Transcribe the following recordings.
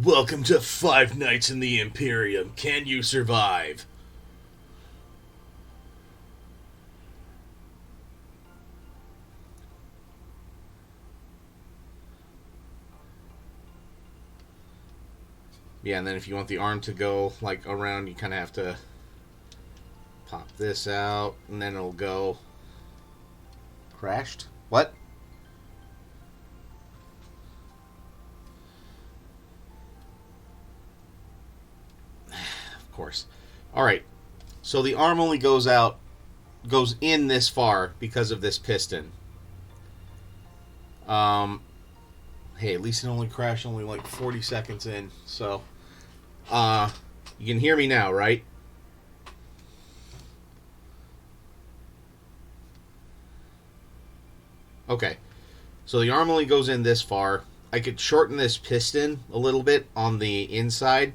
Welcome to 5 Nights in the Imperium. Can you survive? Yeah, and then if you want the arm to go, like, around, you kind of have to pop this out, and then it'll go... Crashed? What? Of course. Alright, so the arm only goes in this far because of this piston. Hey, at least it only crashed only like 40 seconds in, so... you can hear me now, right? Okay. So the arm only goes in this far. I could shorten this piston a little bit on the inside,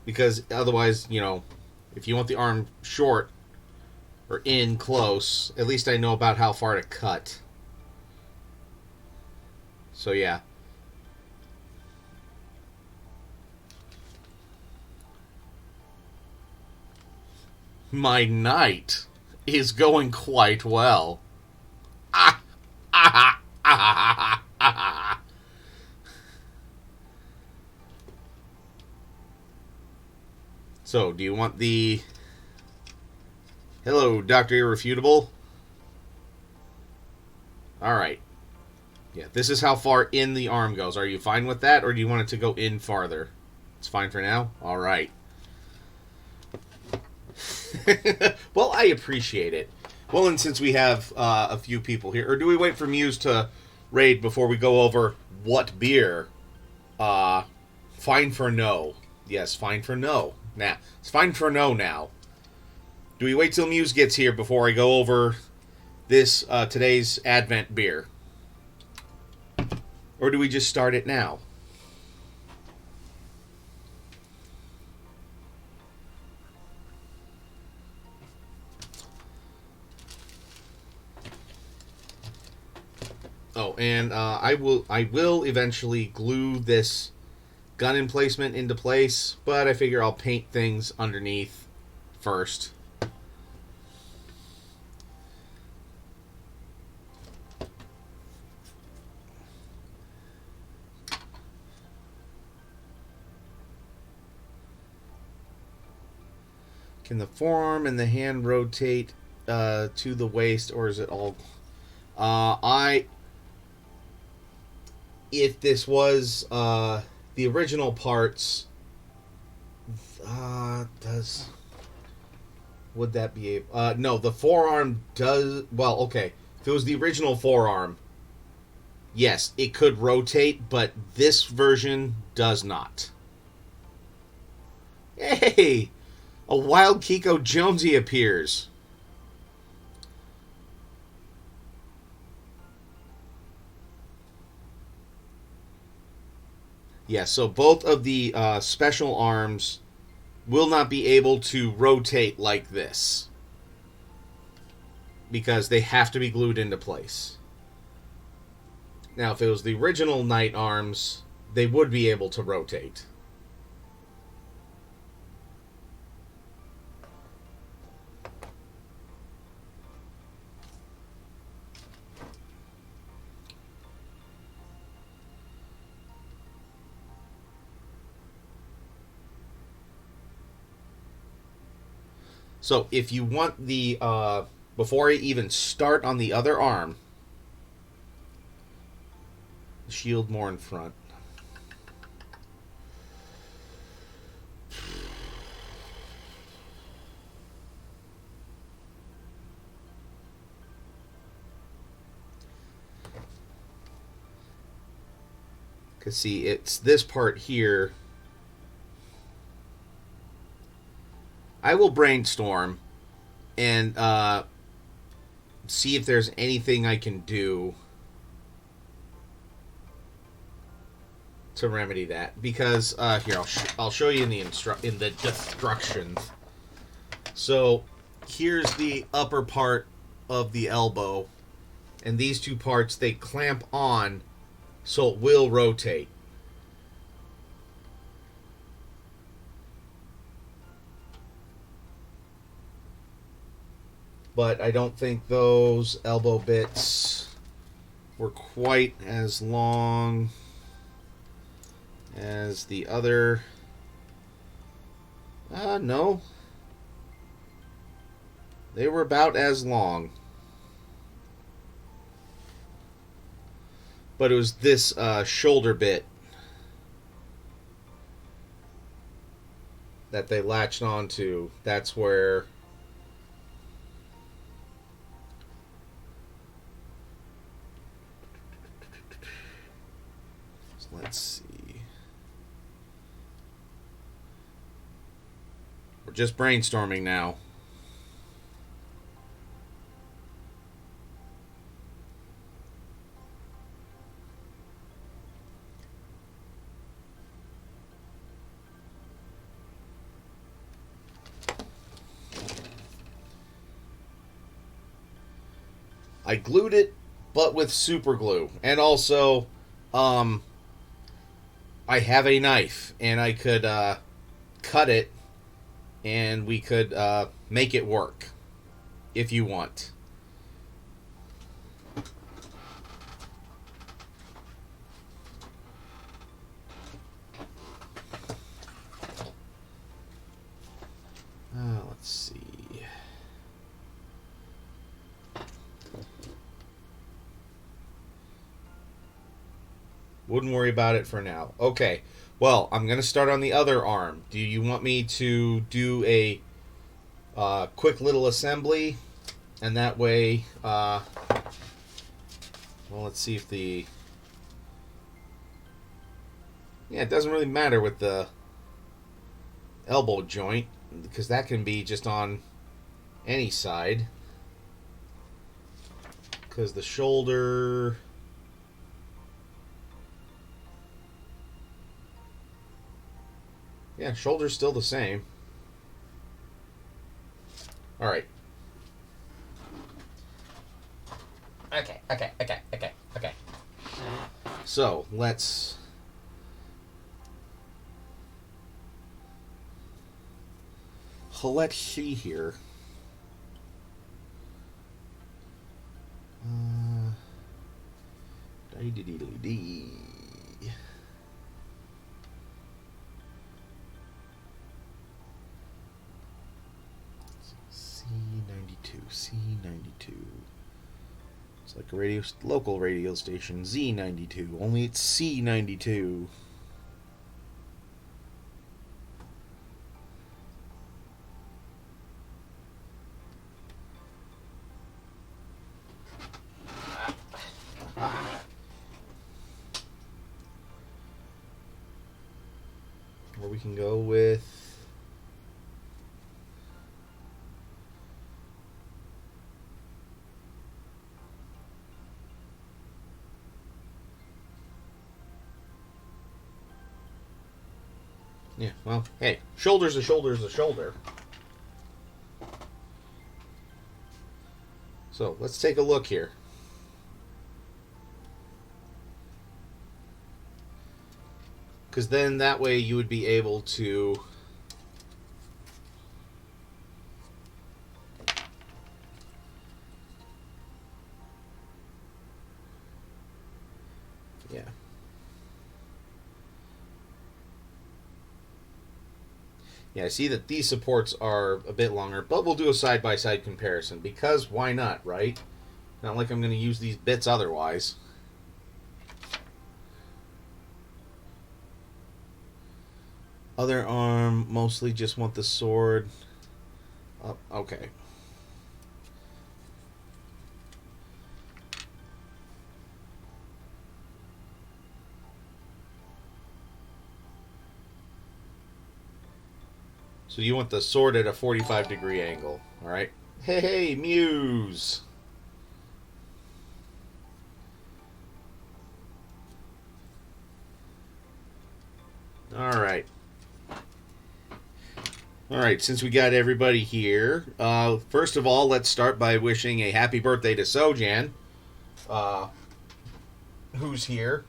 because otherwise, if you want the arm short or in close, at least I know about how far to cut. So yeah. My night is going quite well. Ah, ah, ah, ah, ah, ah. So, do you want the... Hello, Dr. Irrefutable? Alright. Yeah, this is how far in the arm goes. Are you fine with that, or do you want it to go in farther? It's fine for now? Alright. Well, I appreciate it. Well, and since we have a few people here, or do we wait for Muse to raid before we go over what beer? Fine for no. Yes, fine for no. Nah, it's fine for no now. Do we wait till Muse gets here before I go over this today's Advent beer? Or do we just start it now? Oh, and I will eventually glue this gun emplacement into place, but I figure I'll paint things underneath first. Can the forearm and the hand rotate to the waist, or is it all... If this was the original parts, would that be able... no, the forearm does... Well, okay. If it was the original forearm, yes, it could rotate, but this version does not. Hey! A wild Kiko Jonesy appears. Yeah, so both of the special arms will not be able to rotate like this, because they have to be glued into place. Now, if it was the original Knight arms, they would be able to rotate. So if you want the, before I even start on the other arm, shield more in front. Because see, it's this part here. I will brainstorm and see if there's anything I can do to remedy that. Because here, I'll show you in the instructions. So here's the upper part of the elbow, and these two parts, they clamp on, so it will rotate. but I don't think those elbow bits were quite as long as the other. No. They were about as long. But it was this shoulder bit that they latched onto. That's where... So let's see. We're just brainstorming now. I glued it, but with super glue. And also, I have a knife, and I could cut it, and we could make it work, if you want. Let's see. Wouldn't worry about it for now. Okay. Well, I'm going to start on the other arm. Do you want me to do a quick little assembly? And that way, well, let's see if the... Yeah, it doesn't really matter with the elbow joint, because that can be just on any side. Because the shoulder... Yeah, shoulder's still the same. Alright. Okay. So, let's... Let's see here. Dee-dee-dee-dee-dee. C92. It's like a local radio station, Z92. Only it's C92. Or we can go with... Yeah, well, hey, shoulder's a shoulder's a shoulder. So, let's take a look here. Because then that way you would be able to... Yeah. Yeah, I see that these supports are a bit longer, but we'll do a side-by-side comparison, because why not, right? Not like I'm going to use these bits otherwise. Other arm, mostly just want the sword. Oh, okay. So you want the sword at a 45-degree angle, alright? Hey, Muse! Alright. Alright, since we got everybody here, first of all, let's start by wishing a happy birthday to Sojan, who's here.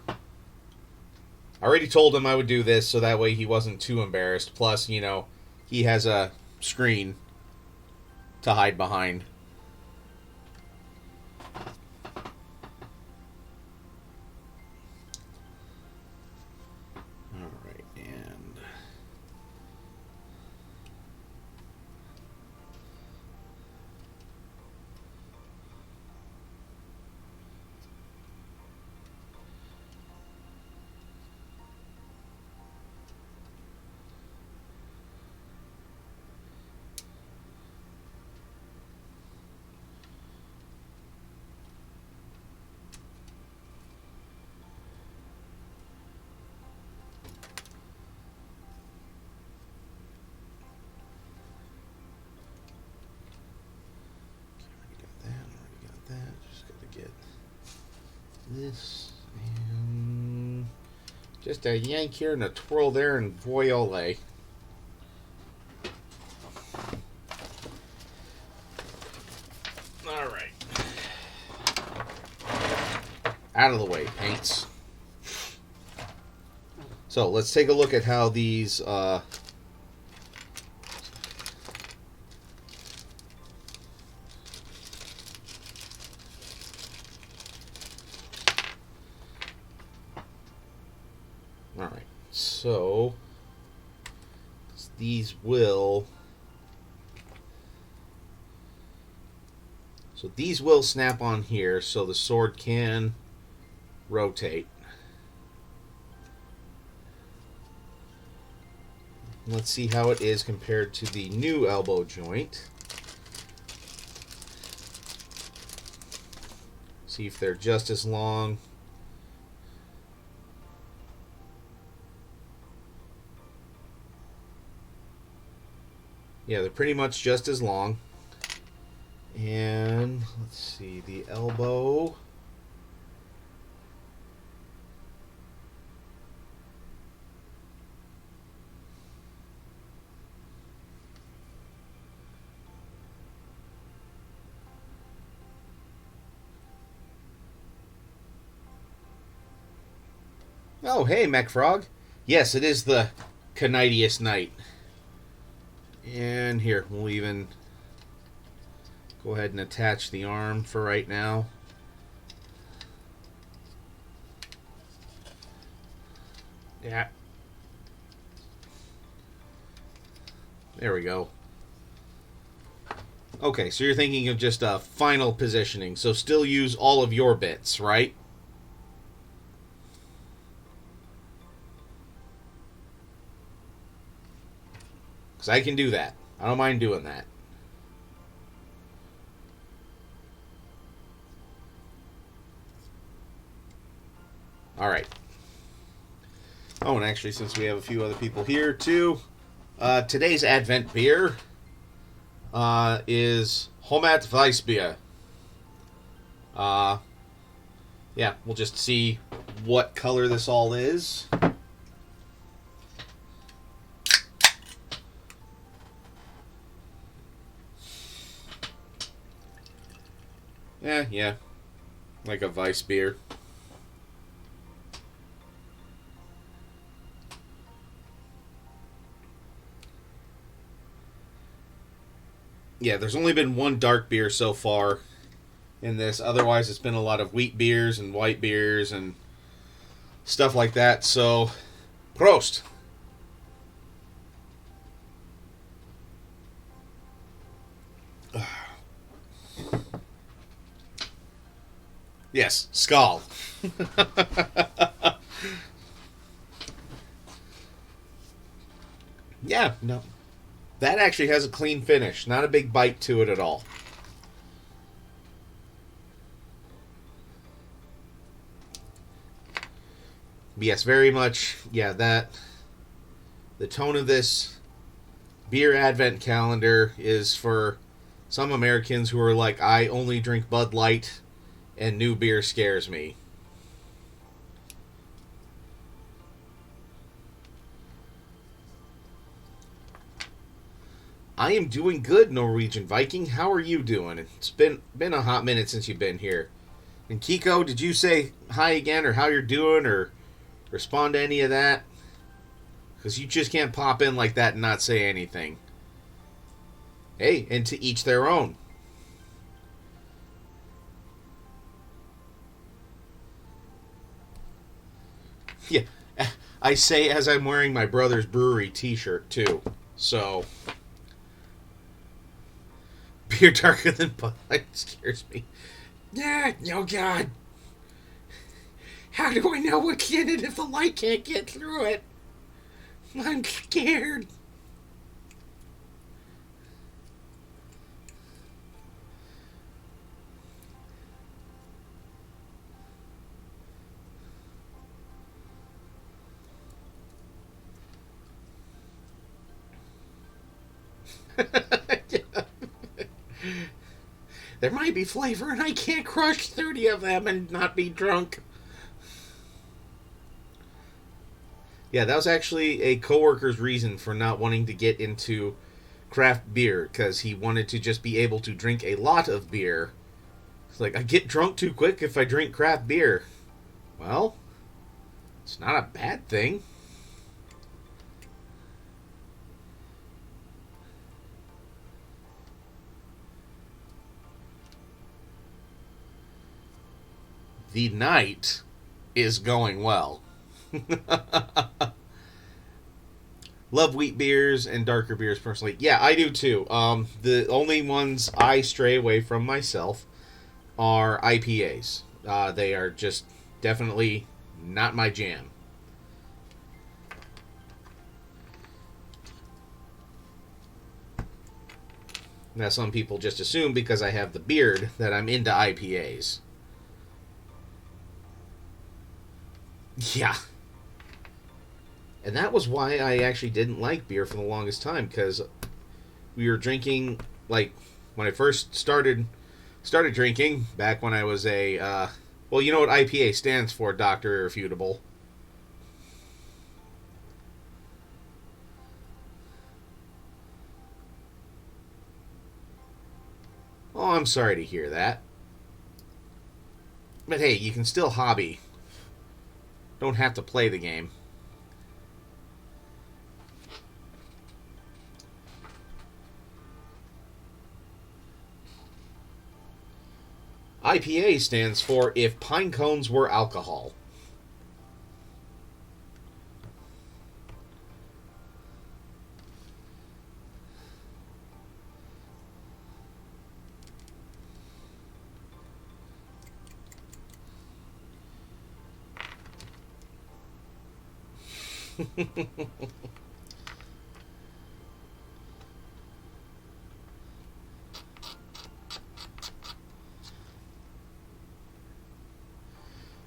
I already told him I would do this so that way he wasn't too embarrassed. Plus, you know, he has a screen to hide behind. Alright, and... this, and just a yank here and a twirl there, and voyole. Alright. Out of the way, paints. So, let's take a look at how these, Alright, so these will snap on here, so the sword can rotate. Let's see how it is compared to the new elbow joint. See if they're just as long. Yeah, they're pretty much just as long. And let's see, the elbow. Oh, hey, Mech Frog. Yes, it is the Kinght Night. And here, we'll even go ahead and attach the arm for right now. Yeah. There we go. Okay, so you're thinking of just a final positioning. So still use all of your bits, right? Because I can do that. I don't mind doing that. Alright. Oh, and actually, since we have a few other people here, too, today's Advent beer is Homat Weissbier. Yeah, we'll just see what color this all is. Yeah. Like a Weiss beer. Yeah, there's only been one dark beer so far in this. Otherwise, it's been a lot of wheat beers and white beers and stuff like that. So, Prost! Yes, Skull. Yeah, no. That actually has a clean finish. Not a big bite to it at all. Yes, very much. Yeah, the tone of this beer advent calendar is for some Americans who are like, I only drink Bud Light and new beer scares me. I am doing good, Norwegian Viking. How are you doing? It's been a hot minute since you've been here. And Kiko, did you say hi again, or how you're doing, or respond to any of that? Because you just can't pop in like that and not say anything. Hey, and to each their own. Yeah, I say as I'm wearing my brother's brewery T-shirt too. So beer darker than Bud Light scares me. Yeah, oh God. How do I know what's in it if the light can't get through it? I'm scared. There might be flavor, and I can't crush 30 of them and not be drunk. Yeah, that was actually a coworker's reason for not wanting to get into craft beer, because he wanted to just be able to drink a lot of beer. It's like, I get drunk too quick if I drink craft beer. Well, it's not a bad thing. The night is going well. Love wheat beers and darker beers personally. Yeah, I do too. The only ones I stray away from myself are IPAs. They are just definitely not my jam. Now, some people just assume because I have the beard that I'm into IPAs. Yeah. And that was why I actually didn't like beer for the longest time, because we were drinking, like, when I first started drinking, back when I was a, well, you know what IPA stands for, Dr. Irrefutable. Oh, I'm sorry to hear that. But hey, you can still hobby. Don't have to play the game. IPA stands for If Pine Cones Were Alcohol.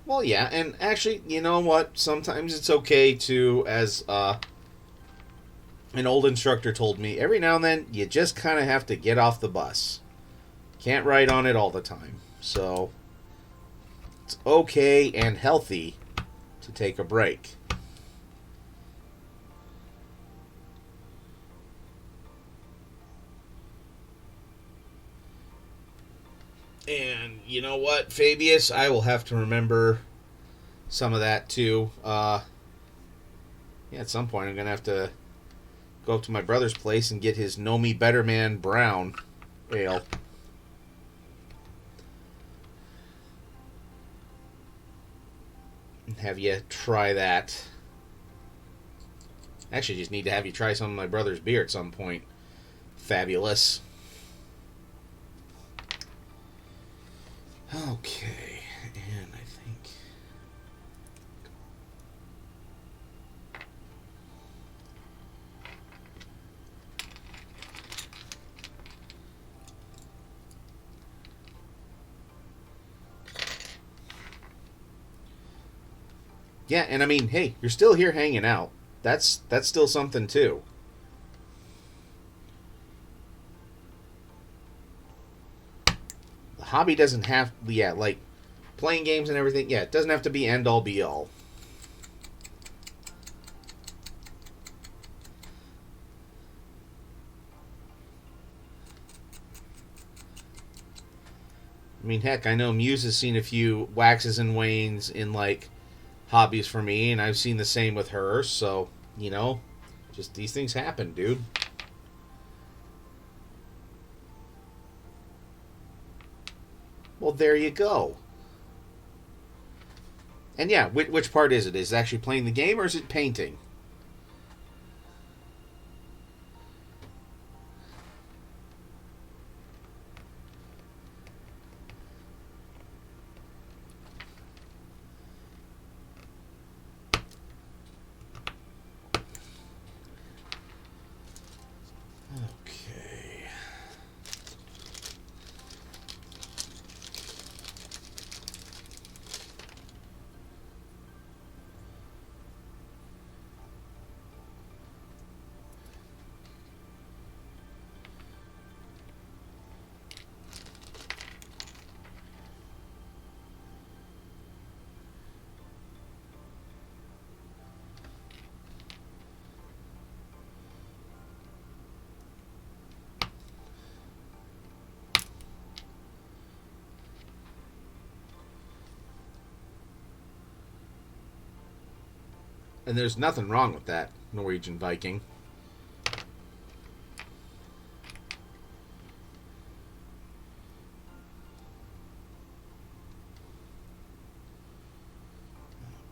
Well, yeah, and actually, you know what? Sometimes it's okay to, as an old instructor told me, every now and then you just kind of have to get off the bus. Can't ride on it all the time. So, it's okay and healthy to take a break. And you know what, Fabius? I will have to remember some of that too. Yeah, at some point I'm going to have to go up to my brother's place and get his Know Me Better Man Brown Ale. And have you try that. Actually, just need to have you try some of my brother's beer at some point. Fabulous. Okay, and I think. Yeah, and I mean, hey, you're still here hanging out. That's still something too. The hobby doesn't have, yeah, like playing games and everything. Yeah, it doesn't have to be end all be all. I mean, heck, I know Muse has seen a few waxes and wanes in like hobbies for me, and I've seen the same with her. So, just these things happen, dude. Well, there you go. And yeah, which part is it? Is it actually playing the game or is it painting? Okay. And there's nothing wrong with that, Norwegian Viking.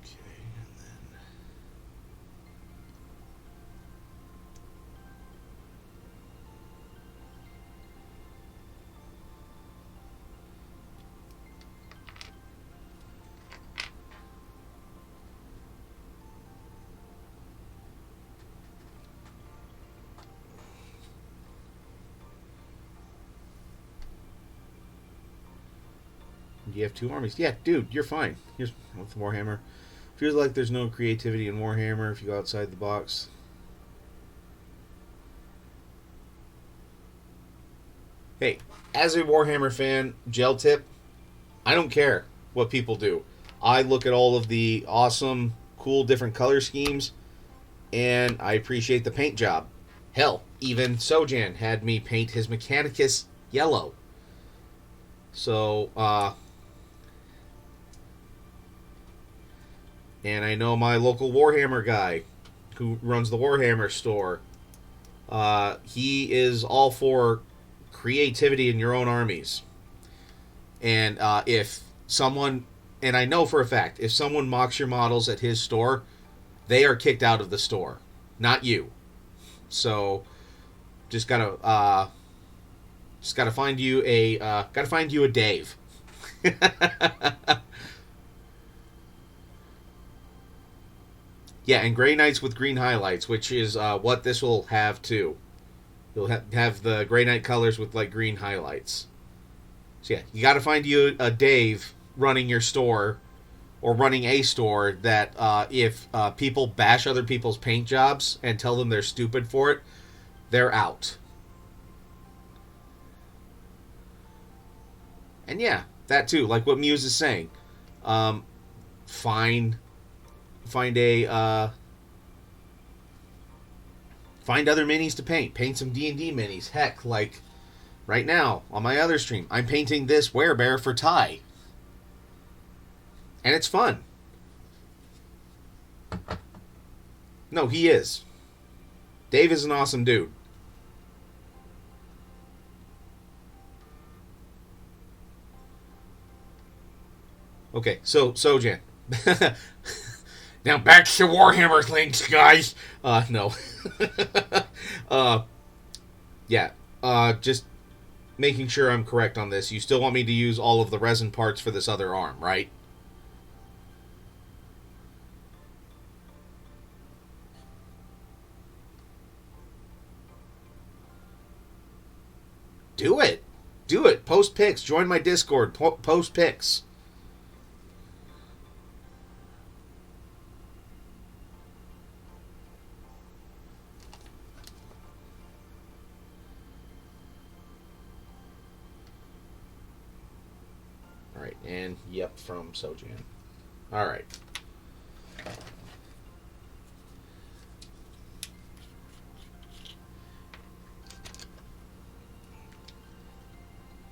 Okay, and then you have two armies. Yeah, dude, you're fine. Here's with Warhammer. Feels like there's no creativity in Warhammer if you go outside the box. Hey, as a Warhammer fan, gel tip, I don't care what people do. I look at all of the awesome, cool, different color schemes, and I appreciate the paint job. Hell, even Sojan had me paint his Mechanicus yellow. So, and I know my local Warhammer guy who runs the Warhammer store. He is all for creativity in your own armies. And if someone, and I know for a fact, if someone mocks your models at his store, they are kicked out of the store, not you. So, just gotta find you a Dave. Yeah, and gray knights with green highlights, which is what this will have too. You'll have the gray knight colors with like green highlights. So yeah, you got to find you a Dave running your store or running a store that if people bash other people's paint jobs and tell them they're stupid for it, they're out. And yeah, that too, like what Muse is saying. Um, find find a find other minis to paint. Paint some D&D minis. Heck, like right now on my other stream, I'm painting this werebear for Ty, and it's fun. No, he is. Dave is an awesome dude. Okay, so Sojan. Now back to Warhammer things, guys. No. uh, yeah. Just making sure I'm correct on this. You still want me to use all of the resin parts for this other arm, right? Do it. Do it. Post pics. Join my Discord. Post pics. All right. And yep, from Sojan. All right.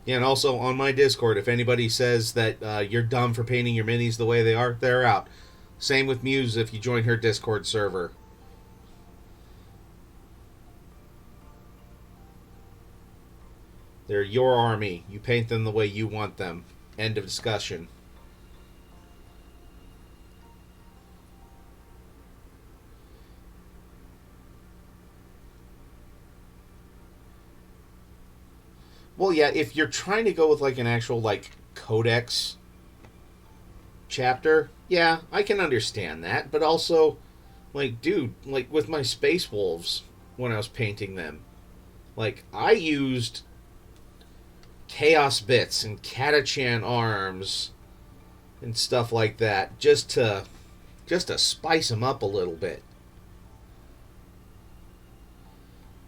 Yeah, and also on my Discord, if anybody says that you're dumb for painting your minis the way they are, they're out. Same with Muse if you join her Discord server. They're your army. You paint them the way you want them. End of discussion. Well, yeah, if you're trying to go with like an actual like codex chapter, yeah, I can understand that. But also, like, dude, like with my Space Wolves when I was painting them, like I used Chaos Bits and Catachan arms and stuff like that just to spice them up a little bit.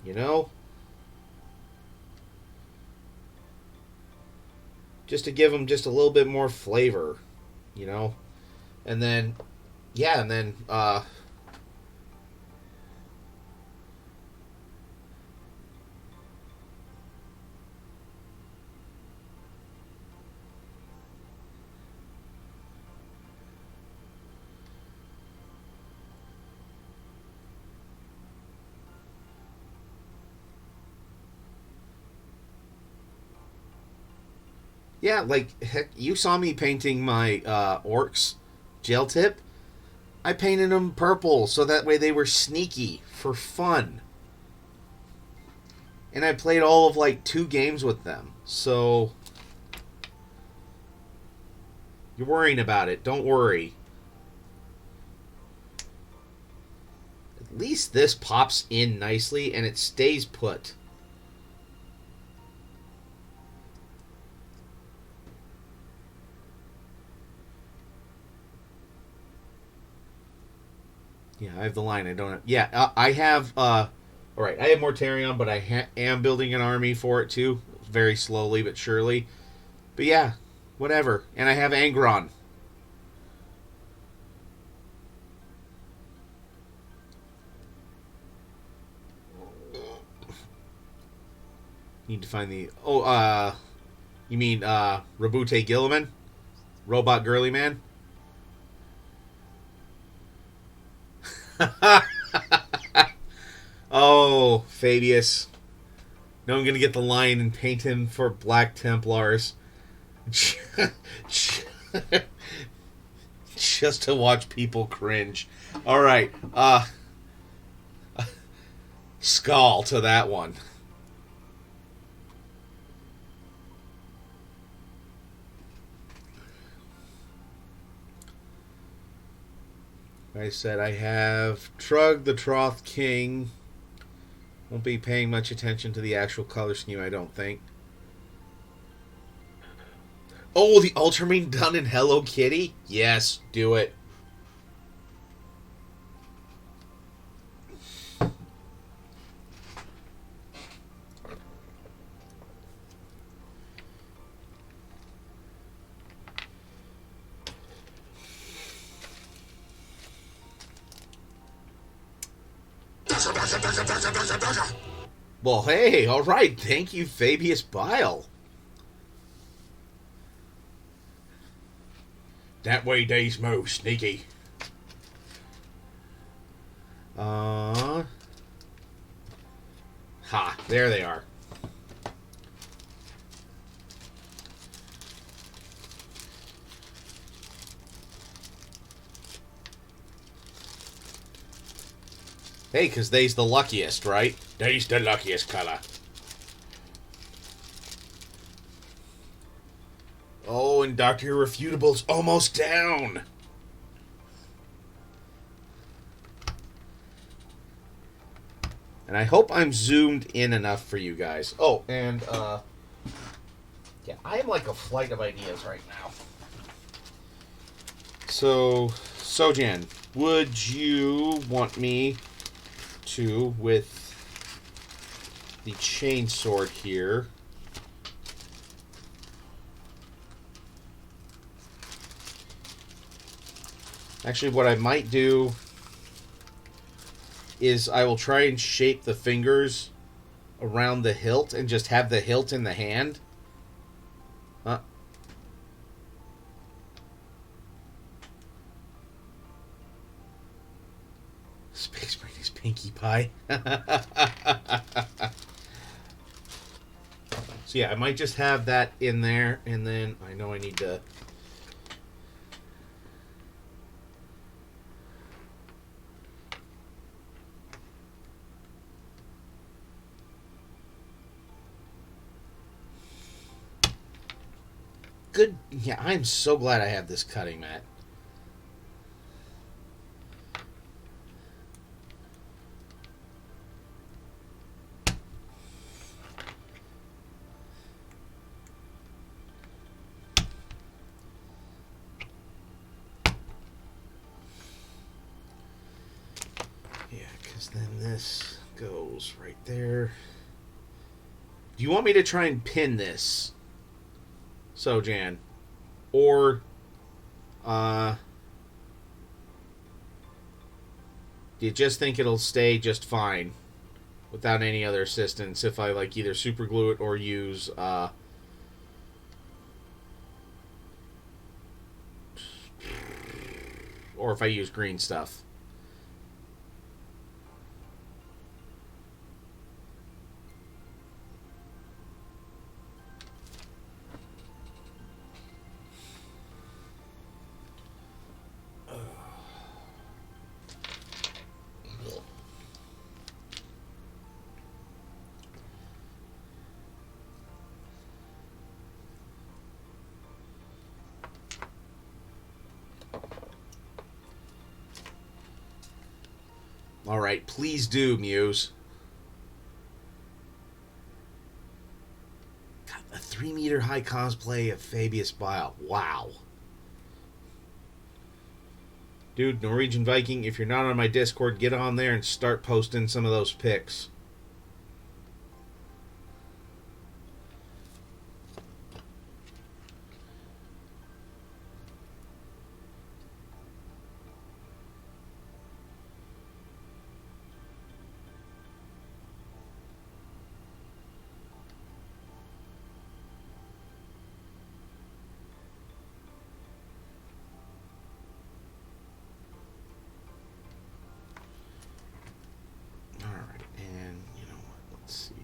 You know, just to give them just a little bit more flavor. You know, and then yeah, and then yeah, like heck, you saw me painting my orcs gel tip. I painted them purple so that way they were sneaky for fun. And I played all of like 2 games with them. So you're worrying about it. Don't worry. At least this pops in nicely and it stays put. Yeah, I have the line. I don't have... Yeah, I have... all right, I have Mortarion, but I am building an army for it, too. Very slowly, but surely. But yeah, whatever. And I have Angron. Need to find the... Oh, you mean, Rabute Gilliman? Robot Girly Man? Oh, Fabius. Now I'm going to get the lion and paint him for Black Templars. Just to watch people cringe. Alright, skull to that one. I said I have Trug the Troth King. Won't be paying much attention to the actual color scheme, I don't think. Oh, the Ultramarine done in Hello Kitty? Yes, do it. Well, hey, all right. Thank you, Fabius Bile. That way days move, sneaky. Ha, there they are. Hey, because they's the luckiest, right? They's the luckiest color. Oh, and Dr. Irrefutable's almost down. And I hope I'm zoomed in enough for you guys. Oh, and, yeah, I am like a flight of ideas right now. So, Sojan, would you want me to, with the chainsword here, actually what I might do is I will try and shape the fingers around the hilt and just have the hilt in the hand. Space Marine is Pinkie Pie. So So yeah, I might just have that in there, and then I know I need to. Good. Yeah, I'm so glad I have this cutting mat. Yeah, because then this goes right there. Do you want me to try and pin this, Sojan? Or, do you just think it'll stay just fine without any other assistance if I, like, either super glue it or use, or if I use green stuff? All right, please do, Muse. God, a 3-meter high cosplay of Fabius Bile. Wow. Dude, Norwegian Viking, if you're not on my Discord, get on there and start posting some of those pics. Alright, and you know what? Let's see.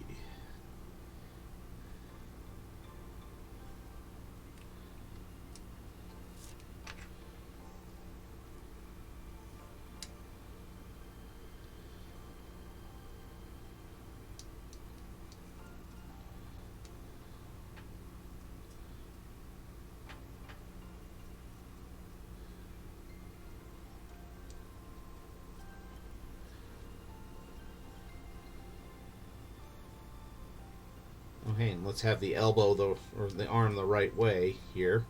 Okay, and let's have the elbow or the arm the right way here.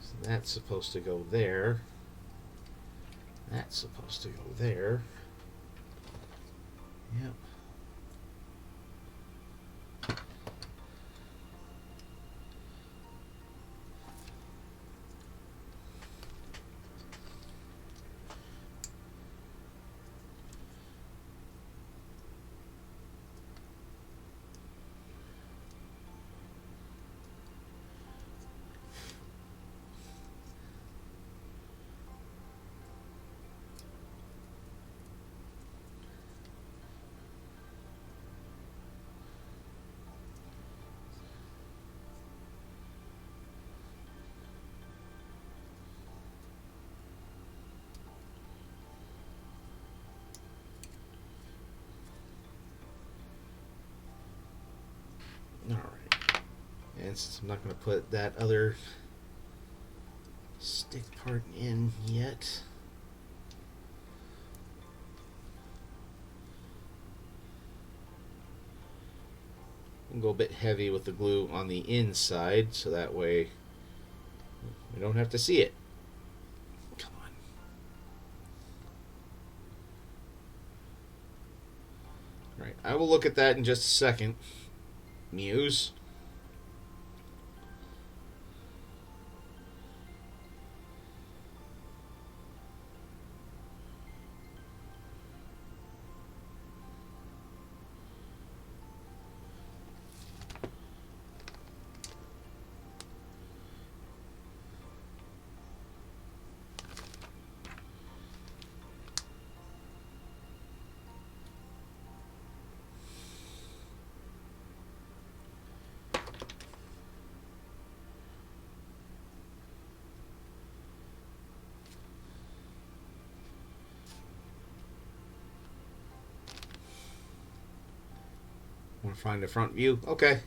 So that's supposed to go there. That's supposed to go there. Yep. Alright. And since I'm not going to put that other stick part in yet, I'm going to go a bit heavy with the glue on the inside so that way we don't have to see it. Come on. Alright, I will look at that in just a second. Muse. Find the front view. Okay.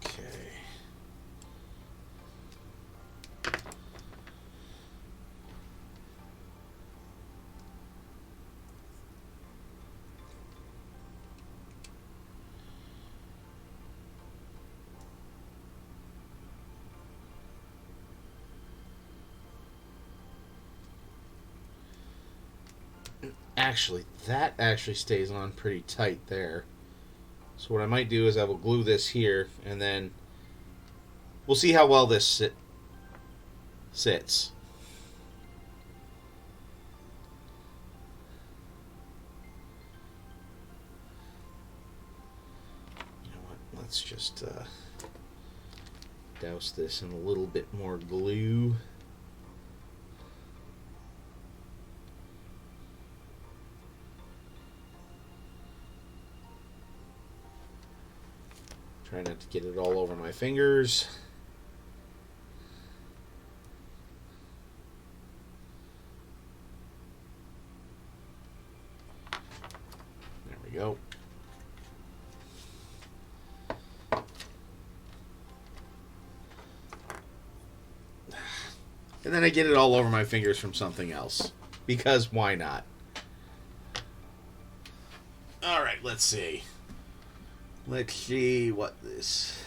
Okay. Actually, that actually stays on pretty tight there. So what I might do is I will glue this here, and then we'll see how well this sits. You know what? Let's just douse this in a little bit more glue. Try not to get it all over my fingers. There we go. And then I get it all over my fingers from something else. Because why not? Alright, let's see. Let's see what this...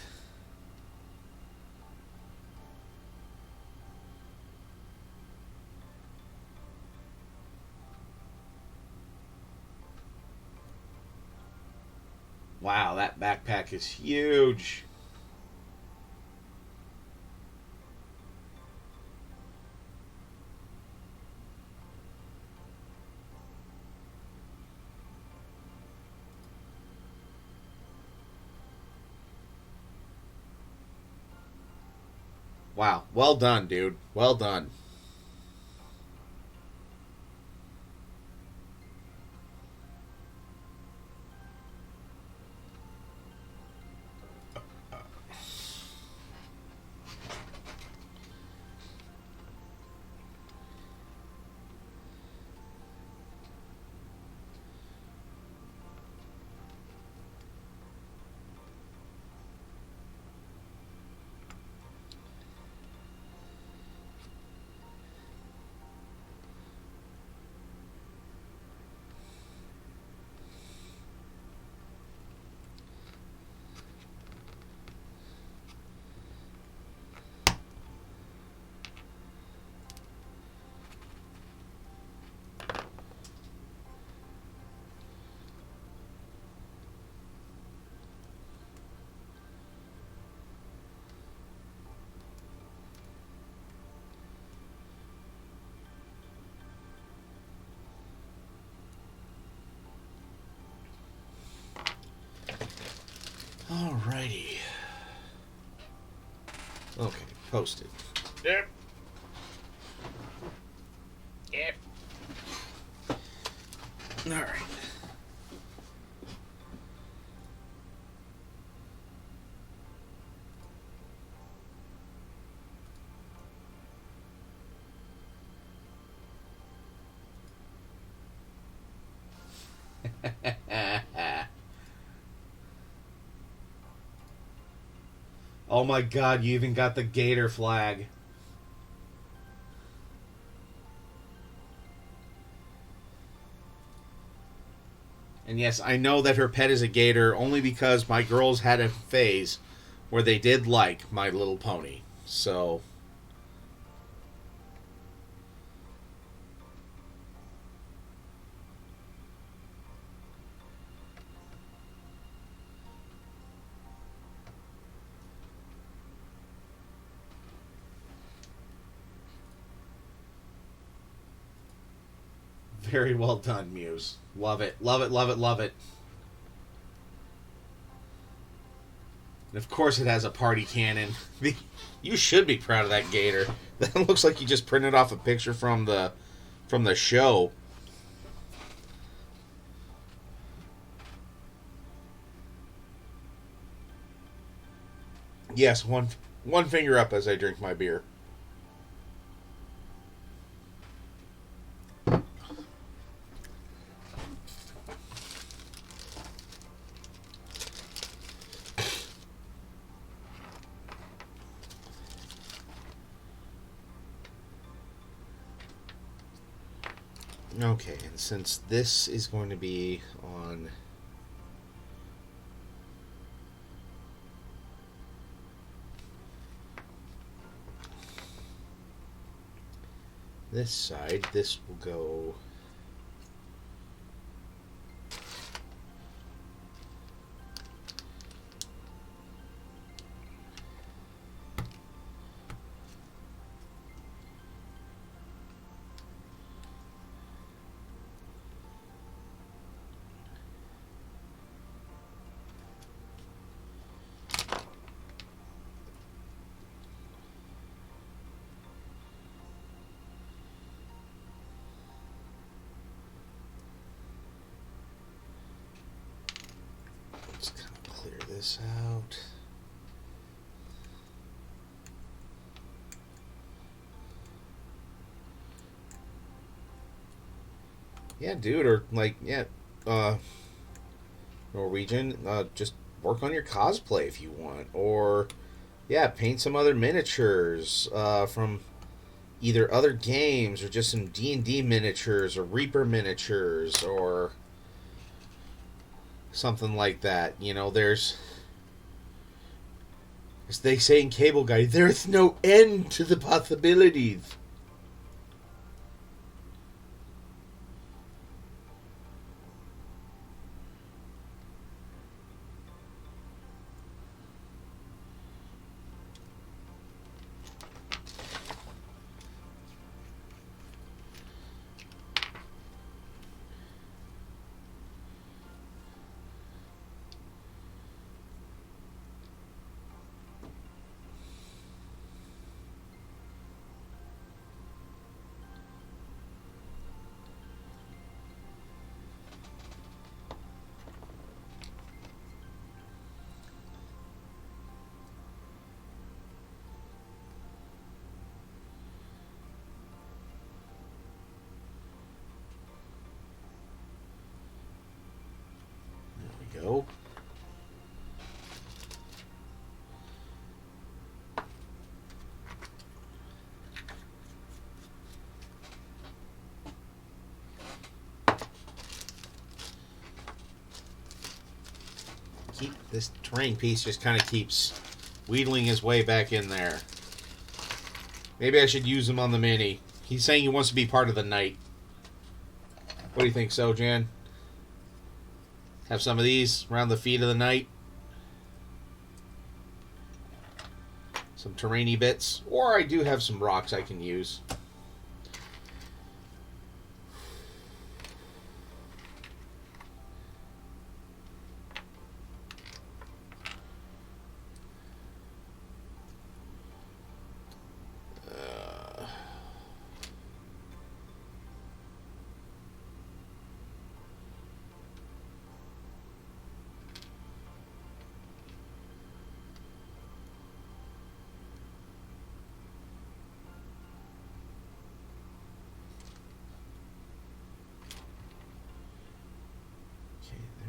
Wow, that backpack is huge. Wow, well done, dude. Well done. Alrighty. Okay, posted. Yep. Yep. Alright. Oh my god, you even got the gator flag. And yes, I know that her pet is a gator only because my girls had a phase where they did like My Little Pony. So... Very well done, Muse. Love it. Love it, love it, love it. And of course it has a party cannon. You should be proud of that gator. That looks like you just printed off a picture from the from the show. Yes, one finger up as I drink my beer. Okay, and since this is going to be on this side, this will go let's kind of clear this out. Yeah, dude, or like, yeah, Norwegian, just work on your cosplay if you want, or yeah, paint some other miniatures from either other games or just some D&D miniatures or Reaper miniatures or something like that. You know, there's, as they say in Cable Guy, there's no end to the possibilities. There we go. This terrain piece just kind of keeps wheedling his way back in there. Maybe I should use him on the mini. He's saying he wants to be part of the night. What do you think, Sojan? Have some of these around the feet of the knight? Some terrainy bits. Or I do have some rocks I can use.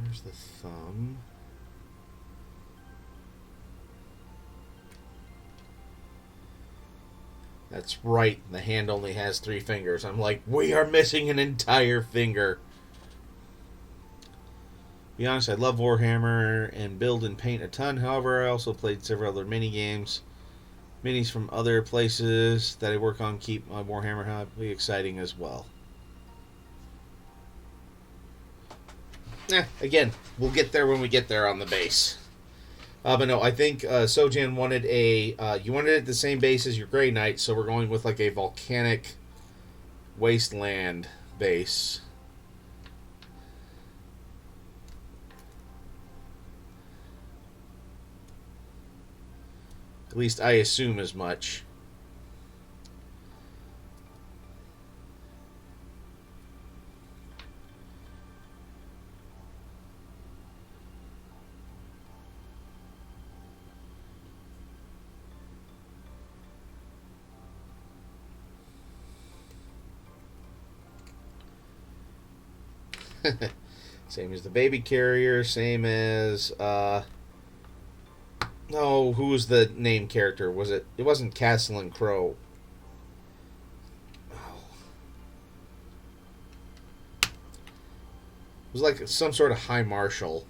There's the thumb. That's right, the hand only has 3 fingers. I'm like, we are missing an entire finger. To be honest, I love Warhammer and build and paint a ton. However, I also played several other mini games. Minis from other places that I work on keep my Warhammer hobby exciting as well. Again, we'll get there when we get there on the base. But no, I think Sojan wanted you wanted it the same base as your Grey Knight, so we're going with like a volcanic wasteland base. At least I assume as much. Same as the baby carrier. Same as no, who was the name character? Was it? It wasn't Castle and Crow. It was like some sort of high marshal.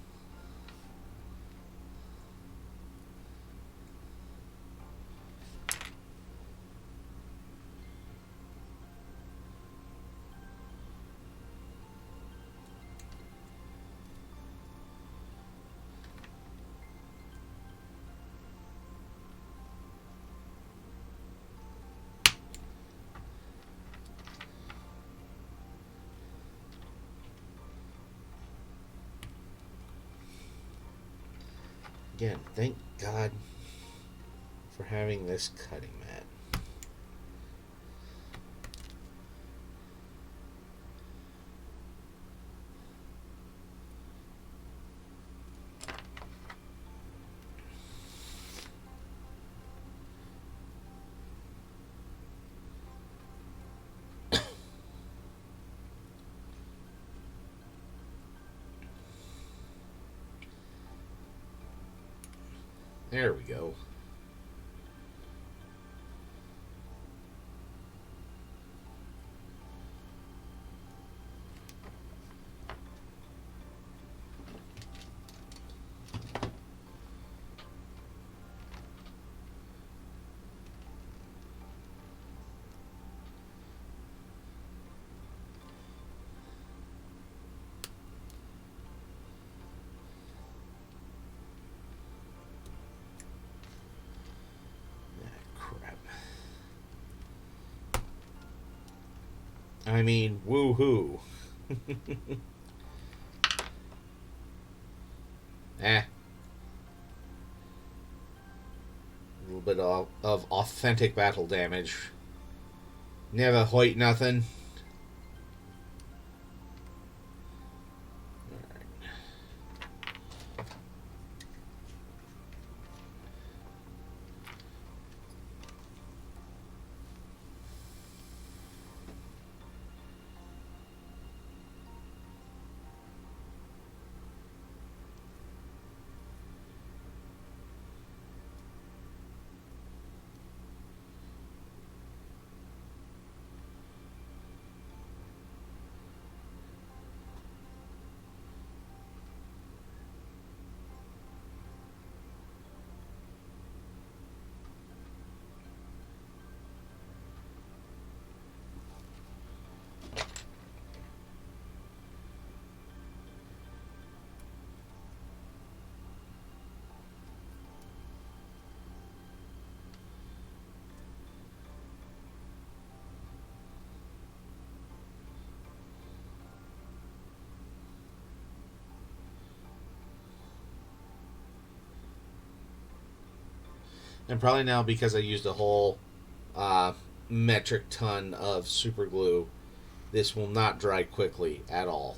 Again, thank God for having this cutting mat. There we go. I mean, woohoo. A little bit of authentic battle damage. Never hoit nothing. And probably now, because I used a whole metric ton of super glue, this will not dry quickly at all.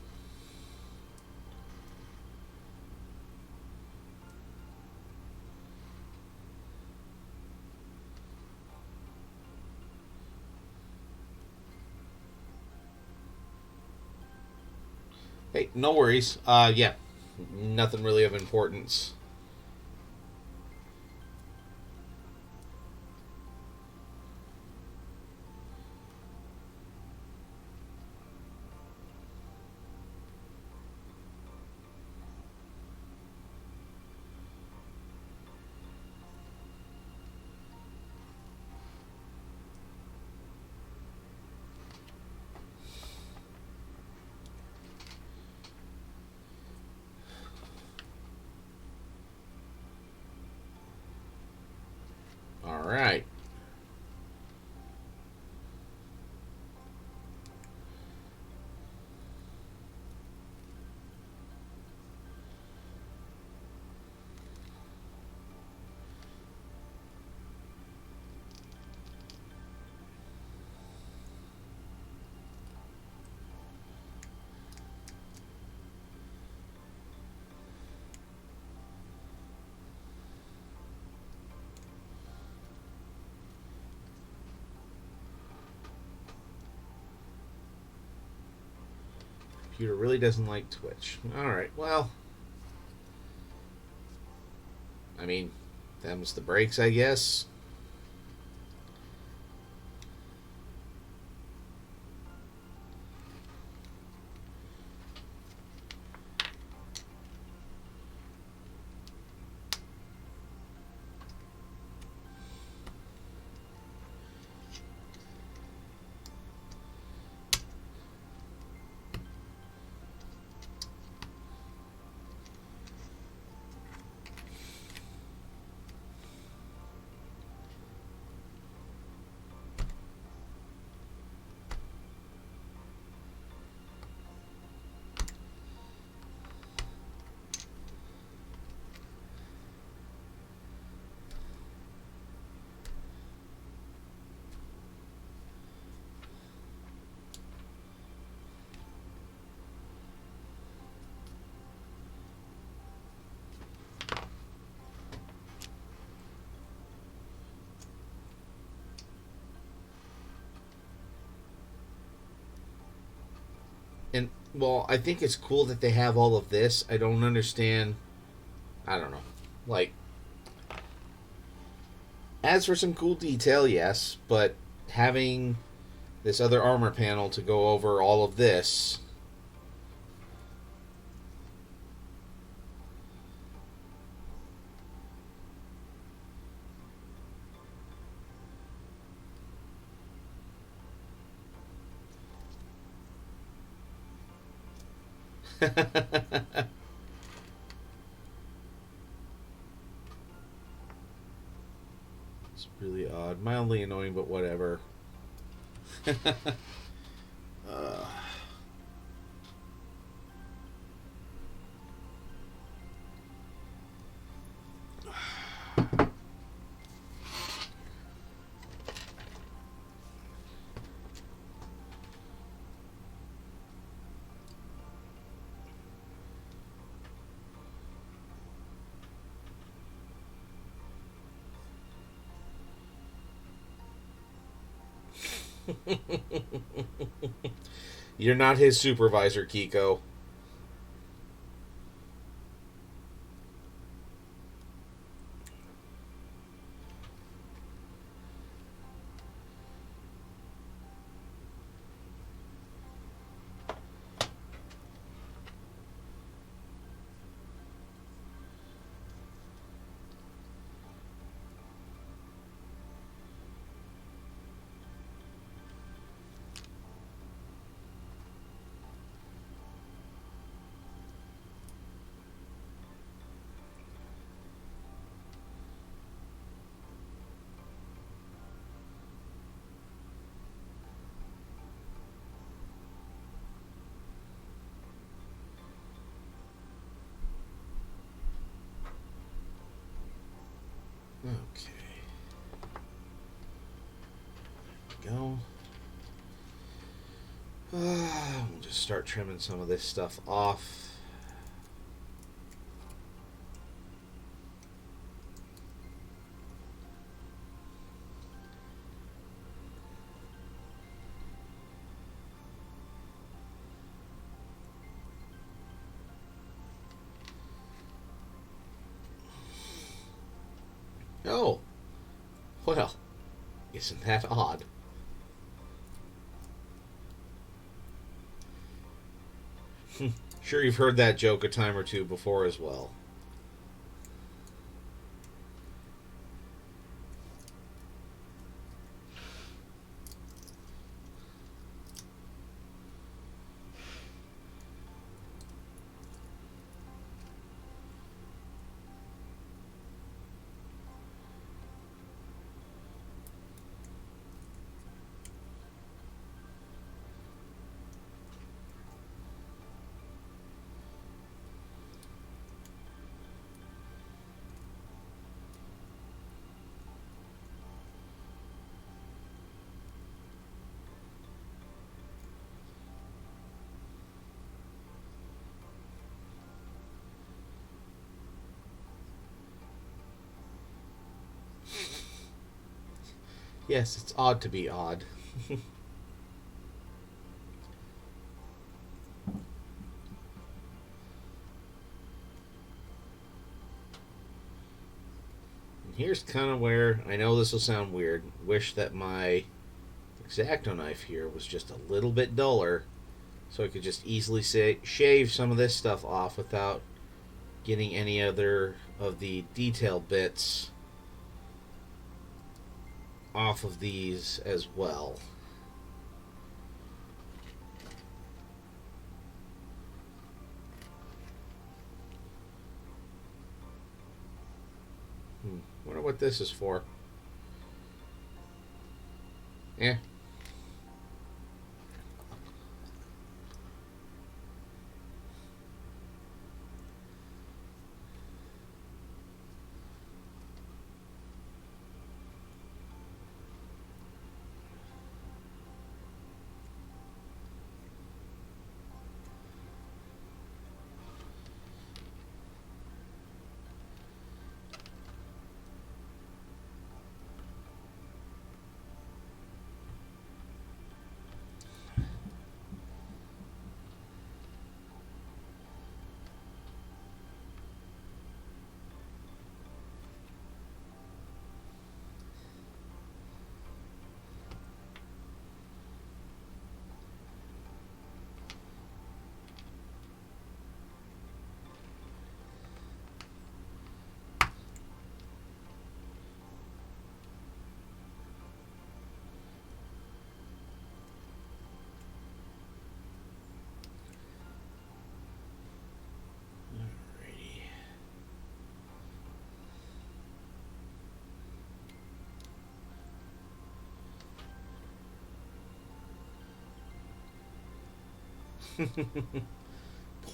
Hey, no worries. Yeah, nothing really of importance. All right. Computer really doesn't like Twitch. Alright, well. I mean, them's the breaks, I guess. And, well, I think it's cool that they have all of this. I don't understand. I don't know. Like, as for some cool detail, yes, but having this other armor panel to go over all of this. It's really odd. Mildly annoying, but whatever. uh. You're not his supervisor, Kiko. Okay. There we go. We'll just start trimming some of this stuff off. Oh, well, isn't that odd? Sure, you've heard that joke a time or two before as well. Yes, it's odd to be odd. here's kind of where I know this will sound weird. Wish that my X-Acto knife here was just a little bit duller, so I could just easily shave some of this stuff off without getting any other of the detail bits off of these as well. Wonder what this is for. Yeah.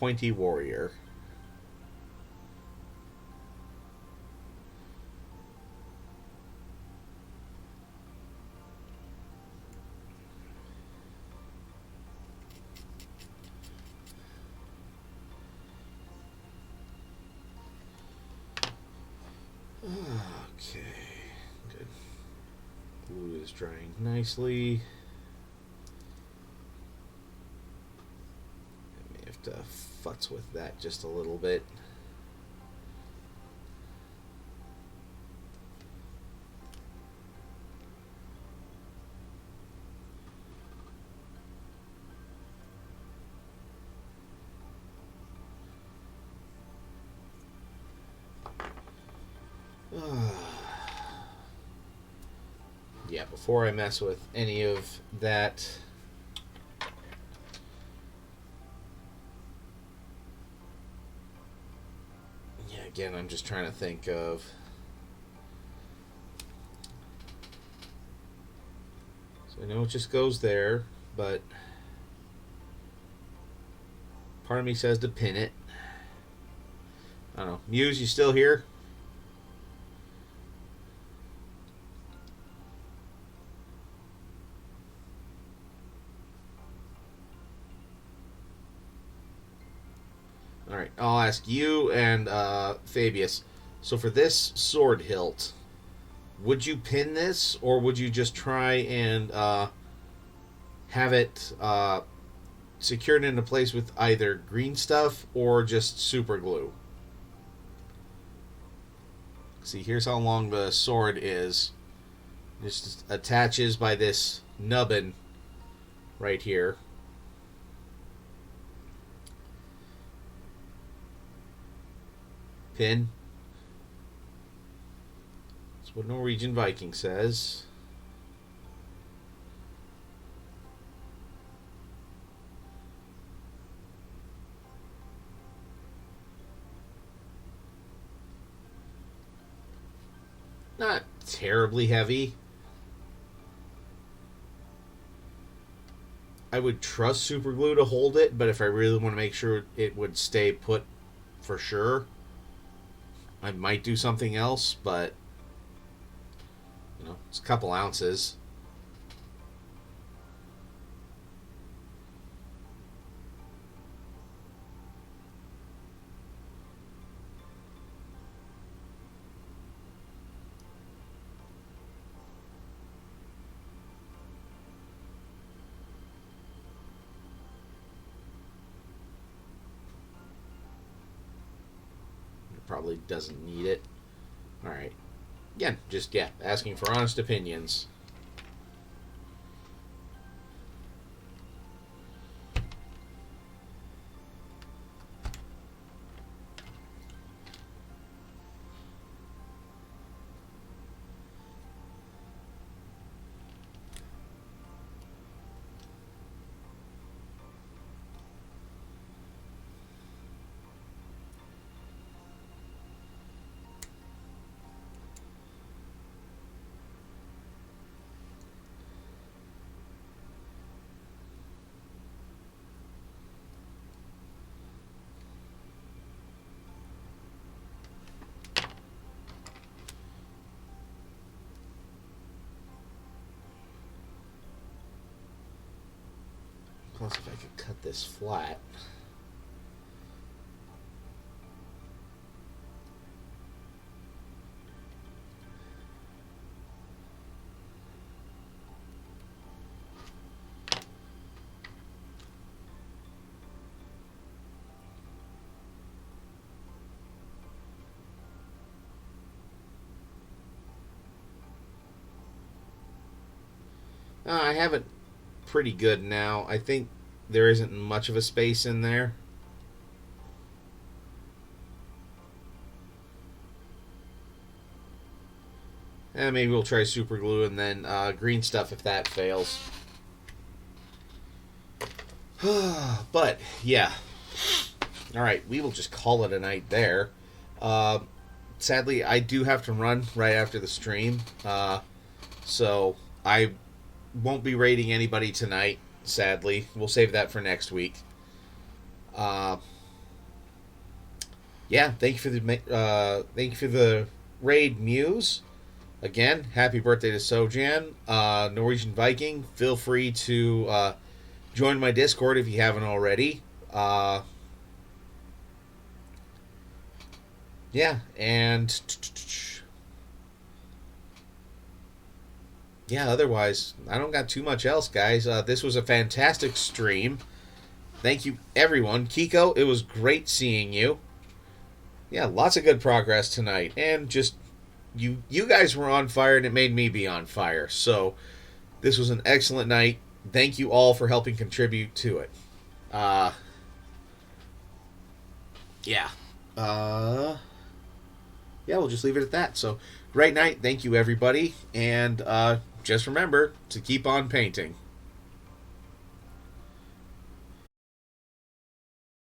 Pointy warrior. Okay, good. Glue is drying nicely. I may have to futz with that just a little bit. Yeah, before I mess with any of that, yeah, again, I'm just trying to think of, so I know it just goes there, but part of me says to pin it. I don't know. Muse, you still here? Alright, I'll ask you and Fabius. So for this sword hilt, would you pin this, or would you just try and have it secured into place with either green stuff or just super glue? See, here's how long the sword is. It just attaches by this nubbin right here. Pin. That's what Norwegian Viking says. Not terribly heavy. I would trust super glue to hold it, but if I really want to make sure it would stay put for sure, I might do something else, but you know, it's a couple ounces. It probably doesn't need it. All right. Again, just, yeah, asking for honest opinions. Plus, if I could cut this flat. I have it pretty good now. I think there isn't much of a space in there. And maybe we'll try super glue and then green stuff if that fails. But, yeah. Alright, we will just call it a night there. Sadly, I do have to run right after the stream. So, I won't be raiding anybody tonight, sadly. We'll save that for next week. Yeah, thank you for the raid, Muse. Again, happy birthday to Sojan. Norwegian Viking, feel free to join my Discord if you haven't already. Yeah, and yeah, otherwise, I don't got too much else, guys. This was a fantastic stream. Thank you, everyone. Kiko, it was great seeing you. Yeah, lots of good progress tonight. And just, you guys were on fire, and it made me be on fire. So, this was an excellent night. Thank you all for helping contribute to it. Yeah. Yeah, we'll just leave it at that. So, great night. Thank you, everybody. And just remember to keep on painting.